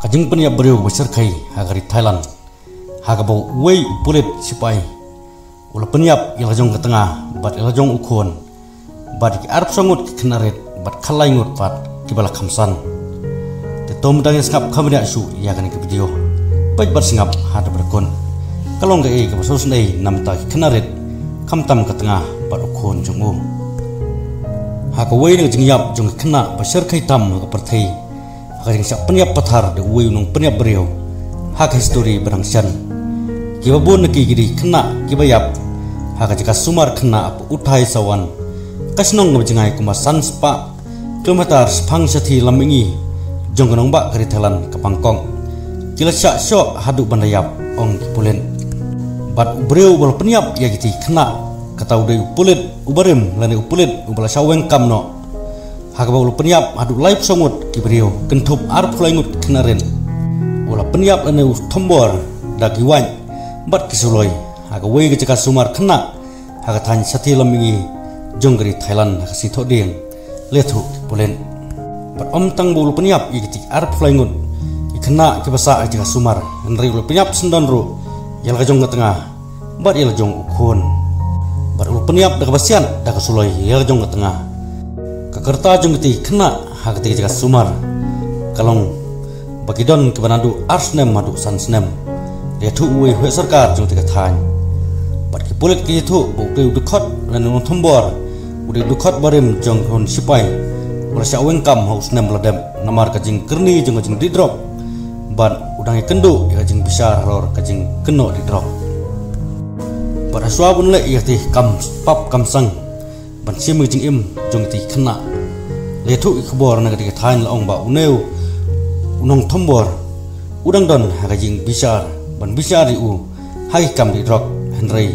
Kajing peniap beriu besar kai hagari Thailand hagabau wei upulit sipai ula peniap ilajong ke tengah bat ilajong ukon bat ki arp sangut ki kenarit bat kalai ngut bat ki bala kamsan te tom dang skap khamria su ya kan ki video bat bat singap hada berkon kalong ga e ka basos nei namta ki kenarit kamtam ke tengah bat ukon jungu hagawei ne jingyap jung kena besar kai tam ka perthei hagari sak peniap pathar de wei nong peniap beriu hak history berangsan kibabun ki gidi kena kibayap haka jika sumar kena apa utai sawan kasnong ngabjingai kuma sanspa kilometer sepang sati lamingi jonggonong bak kari Thailand ke Bangkok kila syak syok haduk bandayap ong kipulen bat beriu bal peniap ya giti kena katau de upulit ubarim lane upulit ubala saweng kamno haka bal peniap haduk live songut kiberiu kentup arp laingut kenaren ula peniap lane tombor dagi wan bat kisuloi haka wei ke caka sumar kena haka tanya sati lamingi jonggeri Thailand haka sito ding letu pulen bat om tang bulu peniap ikiti arp laingut ikena kibasa caka sumar henry ula peniap sendon ru yala jong ke tengah bat yala jong ukun bat ula peniap dak basian dak suloi yala jong ke tengah kakerta jong keti kena haka caka sumar kalong bagidon kebanadu arsnem madu sansnem dia tu uai huat sarkar jung tiga than bat ki pulit ki tu bukti dukot lan nong tombor udah dukot barim jong hon sipai wala sya wengkam haus nem ladem namar kajing kerni jung kajing didrop bat udang kendu ya kajing besar lor kajing keno didrop bat aswa bun le ya ti kam pap kam sang ban sim jing im jung ti kena le tu ikbor na tiga than la ong ba uneu unong tombor udang don kajing besar ban bisa riu hai kam di rock henry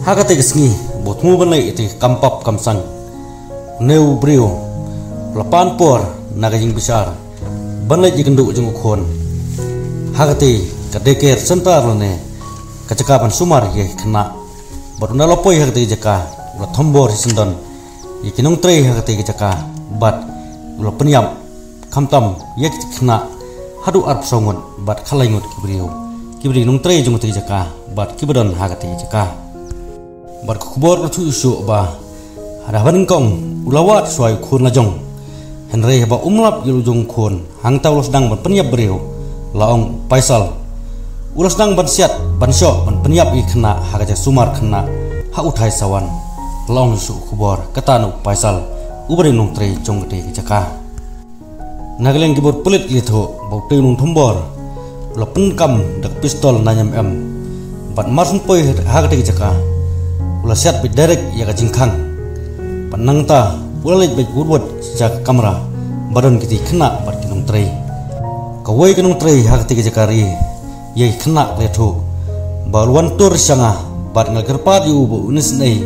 hagate gesngi botmu banai itu kampap kamsang neu brio lapan por nagajing besar banai jigendu jeng ukon hagate kadeker sentar lone kecekapan sumar ye kena baruna lopoi hagate jaka ula tombor sindon ikinong tre hagate jaka bat ula peniam kamtam ye kena hadu arp songon bat khalaingut kibrio kibri nong tre jung te jaka bat kibadon hagati jaka bat kubor tu isu ba ada baringkong ulawat suai khun lajong henry ba umlap gilu jong khun hang taw sedang ban peniap beriu laong paisal ulas dang ban siat ban syo ban peniap i kena hagaja sumar kena ha uthai sawan laong isu kubor katanu paisal ubari nong tre jong te jaka nageleng gibor pulit litho bau te nong thombor lapen kam dak pistol nanyam em bat marsun poi hagate jaka ula siat bi derek ya ka jingkhang panang ta ula lej bek wurwat jak kamera badan kiti kena bat kinong trei kawai kinong trei hagate jaka ri ye kena leto balwan tur sanga bat ngal kerpat yu bu unis nei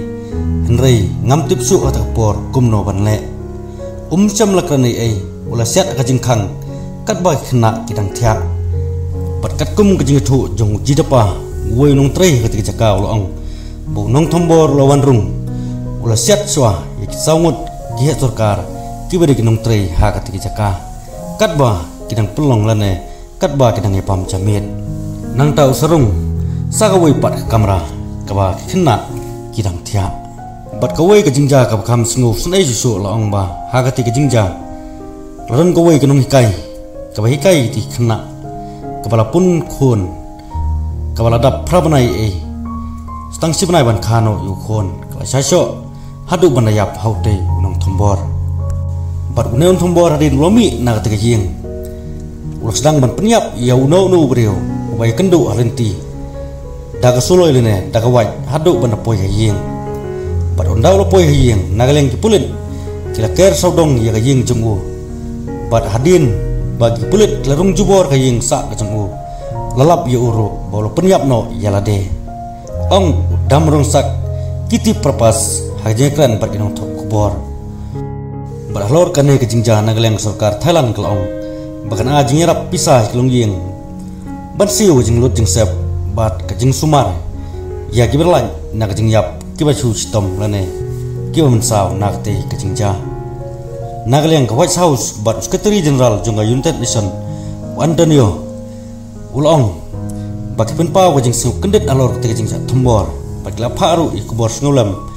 henry ngam tipsu atak por kumno banle cham lakrani ei ula siat ka jingkhang kat ba kena kidang thiak bat kat kum ke jing thu jong jidapa wei nong tre ketika jaka ulong bu nong tombor lawan rung ula siat swa ik saungut ki sarkar ki bari ki nong tre ha ketika jaka kat ba kidang pelong lane kat ba kidang epam jamit nang tau sarung saga wei pat kamera ka ba khinna kidang thia bat ka wei ke jingja ka kham sngu snai ju su laong ba ha ketika jingja ron ka wei ke nong hikai ka ba hikai ti khinna kepala pun khun kepala dap prabanai stang sibnai ban khano yu khun kala sasyo hadu bandayap haute unong thombor bat uneon thombor hadin lomi na ketika jing ulah sedang ban peniap ya uno brio ubai kendu arenti daga suloi lene daga wai hadu ban poi ying bat ondau lo poi ying nagaleng kipulin kila ker saudong ya ying jungu bat hadin bagi pulit larung jubor kaying sa kacemu lalap ya uru bolo peniap no yalade ong damrong sak kiti perpas hajnya kran bat inong tok kubor barahlor kane ke jingja nagaleng sarkar Thailand kelong bahkan ajing rap pisah kelong ying ban siu jing lut jing sep bat ke jing sumar ya giberlan na ke jing yap kibachu sitom lane kiba mensaw nakte ke jingja Nagaleng ke White House bat Secretary General jongga United Nation Antonio ulong bagi penpau kajing siu kendit alor ketika jing sak tumbor bagi laparu ikubor sengulam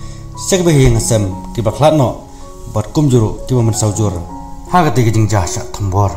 sek behi ngasem kibak latno bat kumjuru kiba mensaujur ha ketika jing jah sak tumbor